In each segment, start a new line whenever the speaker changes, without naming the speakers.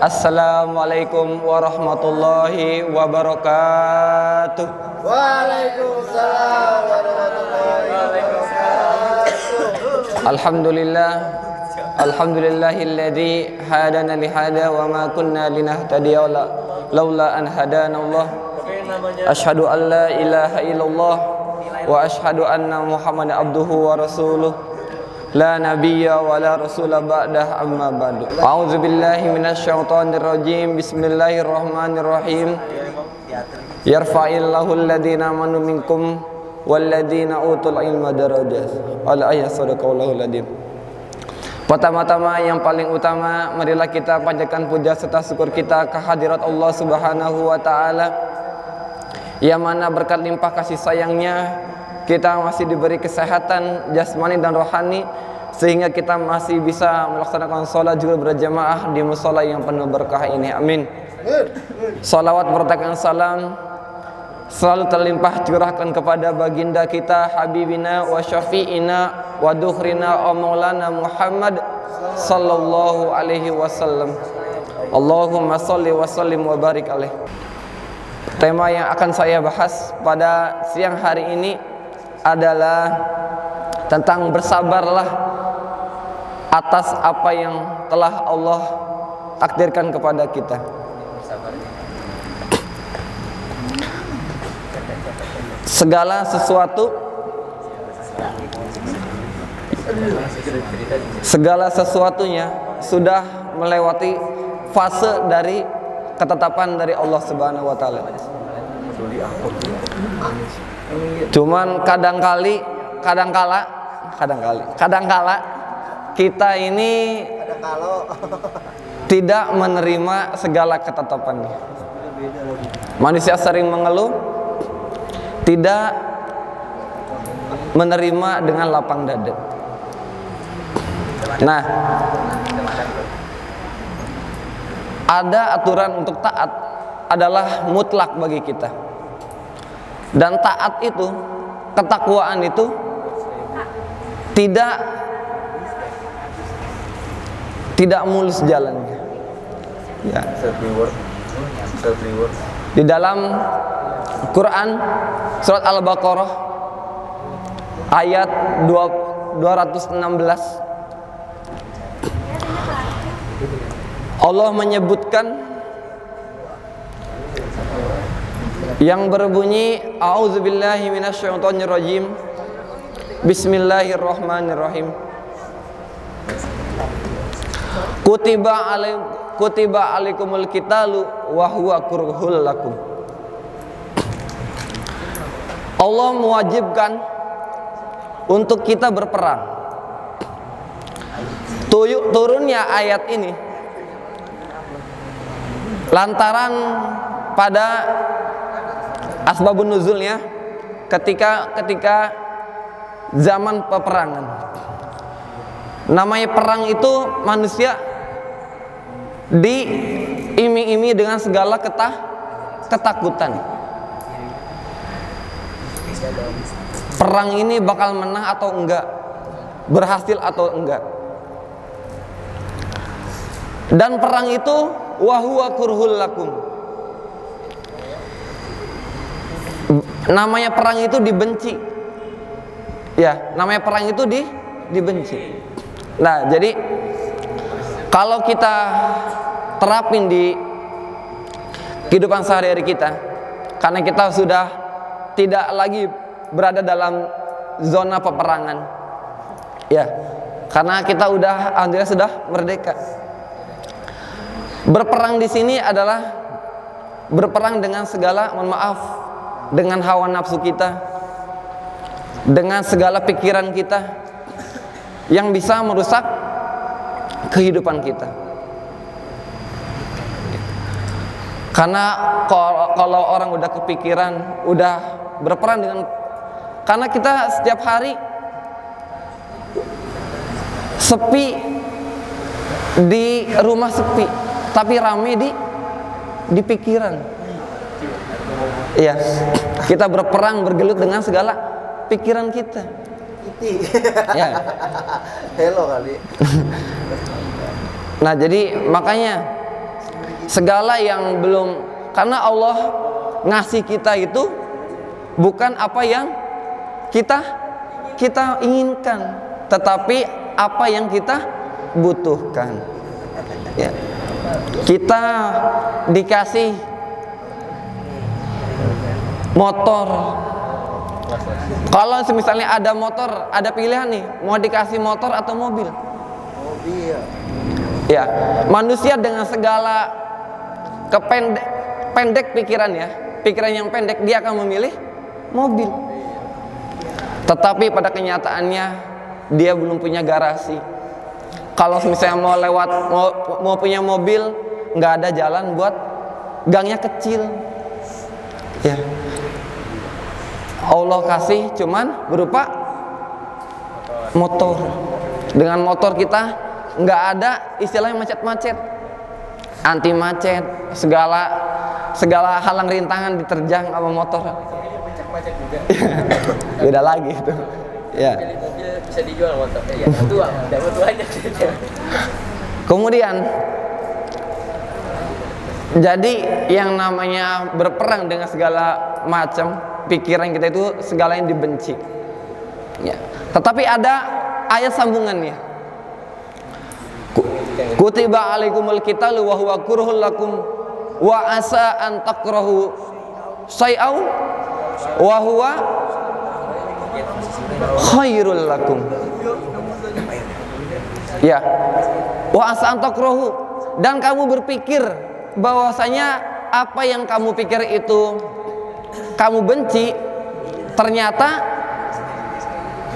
Assalamualaikum warahmatullahi wabarakatuh.
Waalaikumsalam warahmatullahi wabarakatuh.
Alhamdulillahilladzi hadana lihada wa ma kunna linahtadiya laula an hadanallah. Asyhadu an la ilaha illallah wa asyhadu anna Muhammadan abduhu wa rasuluh. La nabiyya wa la rasula ba'dah amma ba'du. A'udzu billahi minasyaitonir rajim. Bismillahirrahmanirrahim. Yarfa'illahu alladhina amanu minkum walladhina utul ilma darajat. Al-ayat sadaqallahul adzim. Pertama-tama yang paling utama, marilah kita panjatkan puja serta syukur kita kehadirat Allah Subhanahu wa taala, yang mana berkat limpah kasih sayangnya kita masih diberi kesehatan jasmani dan rohani, sehingga kita masih bisa melaksanakan sholat juga berjamaah di musola yang penuh berkah ini. Amin. Salawat bertakan salam selalu terlimpah curahkan kepada baginda kita, habibina wa syafi'ina wa dukhrina wa maulana Muhammad sallallahu alaihi wasallam. Allahumma salli wa sallim wa barik alaih. Tema yang akan saya bahas pada siang hari ini adalah tentang bersabarlah atas apa yang telah Allah takdirkan kepada kita. Segala sesuatunya sudah melewati fase dari ketetapan dari Allah Subhanahu wa taala. Cuman kadangkala kita ini tidak menerima segala ketetapannya. Manusia sering mengeluh, tidak menerima dengan lapang dada. Nah, ada aturan untuk taat adalah mutlak bagi kita. Dan taat itu, ketakwaan itu tidak mulus jalannya. Ya. Di dalam Quran surat Al-Baqarah ayat 216 Allah menyebutkan yang berbunyi a'udzubillahi minasyaitonirrajim. Bismillahirrahmanirrahim. Kutiba alaikumul qitalu wa huwa kurhul lakum. Allah mewajibkan untuk kita berperang. Turunnya ayat ini lantaran pada asbabun nuzulnya ketika zaman peperangan. Namanya perang itu manusia diiming-imingi dengan segala ketakutan. Perang ini bakal menang atau enggak, berhasil atau enggak. Dan perang itu wahuwa kurhul lakum. Namanya perang itu dibenci. Ya, namanya perang itu dibenci. Nah, jadi kalau kita terapin di kehidupan sehari-hari kita, karena kita sudah tidak lagi berada dalam zona peperangan. Ya, karena kita alhamdulillah sudah merdeka. Berperang di sini adalah berperang dengan segala, mohon maaf, dengan hawa nafsu kita, dengan segala pikiran kita yang bisa merusak kehidupan kita. Karena kalau orang udah kepikiran, udah berperang dengan, karena kita setiap hari sepi, di rumah sepi, tapi rame di pikiran. Iya, kita berperang, bergelut dengan segala pikiran kita. Ya.
Hello kali.
Nah, jadi makanya segala yang belum, karena Allah ngasih kita itu bukan apa yang kita inginkan, tetapi apa yang kita butuhkan. Ya. Kita dikasih motor. Kalau misalnya ada motor, ada pilihan nih, mau dikasih motor atau mobil? Mobil. Ya, manusia dengan segala pendek pikiran yang pendek, dia akan memilih mobil. Tetapi pada kenyataannya dia belum punya garasi. Kalau misalnya mau punya mobil, nggak ada jalan buat, gangnya kecil. Ya. Allah kasih cuman berupa motor. Dengan motor kita nggak ada istilahnya macet-macet, anti macet, segala halang rintangan diterjang sama motor. Macet juga. Beda lagi itu. Ya. Mobil bisa dijual motor. Ya, dapat aja. Kemudian jadi yang namanya berperang dengan segala macam pikiran kita itu segala yang dibenci. Ya. Tetapi ada ayat sambungannya. Kutiba alaikumul qitalu wa huwa kurhul lakum wa asa an takrahu syai'aw wa huwa khairul lakum. Ya. Wa asa an takrahu, dan kamu berpikir bahwasanya apa yang kamu pikir itu kamu benci, ternyata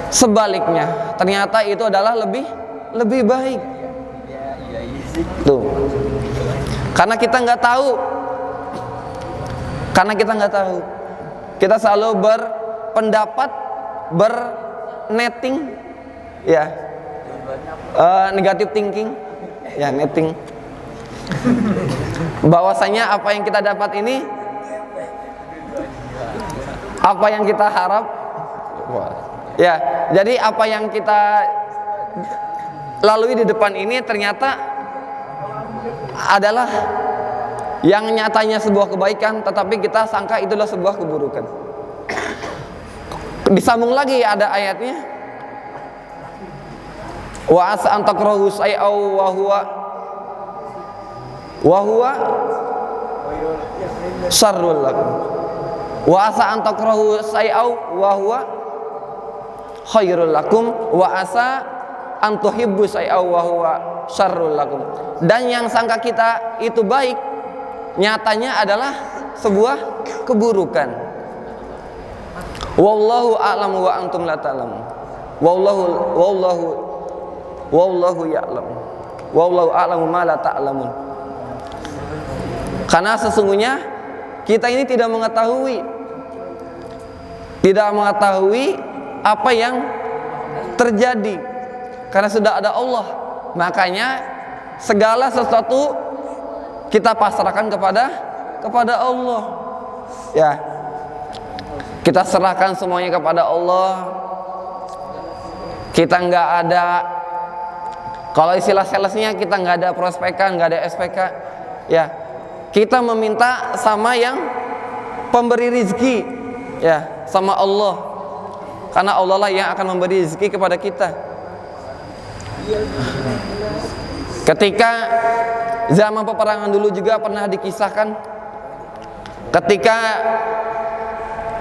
sebaliknya, ternyata itu adalah lebih baik. Tuh. Karena kita nggak tahu, kita selalu berpendapat, bernetting, ya, negative thinking, ya, netting. Bahwasanya apa yang kita dapat ini, apa yang kita harap, ya, jadi apa yang kita lalui di depan ini ternyata adalah yang nyatanya sebuah kebaikan, tetapi kita sangka itulah sebuah keburukan. Disambung lagi ada ayatnya, wa asa an takrahu syai'aw wa huwa syarrul lakum, wa asa an takrahu syai'aw wa huwa khairul lakum, wa asa an tuhibbu syai'aw wa huwa syarrul lakum. Dan yang sangka kita itu baik, nyatanya adalah sebuah keburukan. Wallahu a'lamu wa antum la ta'lamun. Wallahu ya'lam. Wallahu a'lamu ma la ta'lamun. Karena sesungguhnya kita ini tidak mengetahui apa yang terjadi, karena sudah ada Allah. Makanya segala sesuatu kita pasrahkan kepada Allah. Ya. Kita serahkan semuanya kepada Allah. Kita nggak ada, kalau istilah salesnya, kita nggak ada prospekan, nggak ada SPK. Ya. Kita meminta sama yang pemberi rizki, ya, sama Allah. Karena Allah lah yang akan memberi rizki kepada kita. Ketika zaman peperangan dulu juga pernah dikisahkan, ketika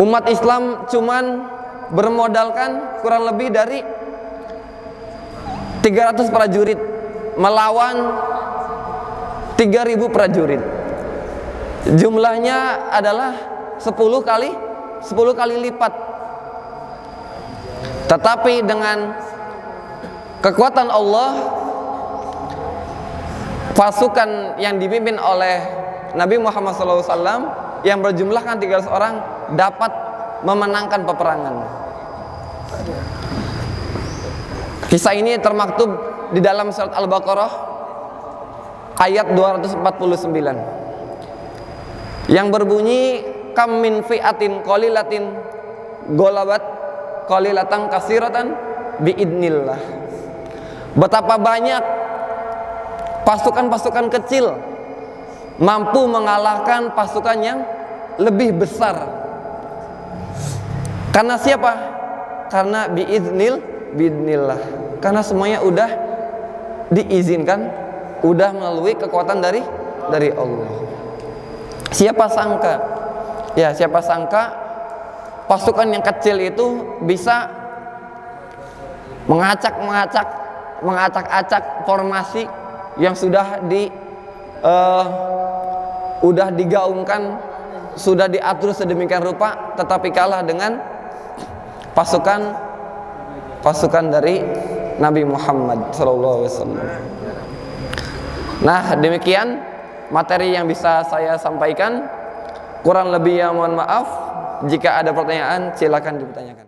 umat Islam cuman bermodalkan kurang lebih dari 300 prajurit melawan 3.000 prajurit. Jumlahnya adalah 10 kali lipat. Tetapi dengan kekuatan Allah, pasukan yang dipimpin oleh Nabi Muhammad SAW yang berjumlahkan 300 orang dapat memenangkan peperangan. Kisah ini termaktub di dalam surat Al-Baqarah ayat 249 yang berbunyi, kam min fi'atin qalilatin golabat qalilatan kasiratan biidnillah. Betapa banyak pasukan-pasukan kecil mampu mengalahkan pasukan yang lebih besar. Karena siapa? Karena biidznillah. Karena semuanya udah diizinkan, udah melalui kekuatan dari Allah. Siapa sangka? Ya, siapa sangka pasukan yang kecil itu bisa mengacak-acak formasi yang sudah digaungkan, sudah diatur sedemikian rupa, tetapi kalah dengan pasukan dari Nabi Muhammad SAW. Nah, demikian materi yang bisa saya sampaikan. Kurang lebih ya mohon maaf. Jika ada pertanyaan silakan dipertanyakan.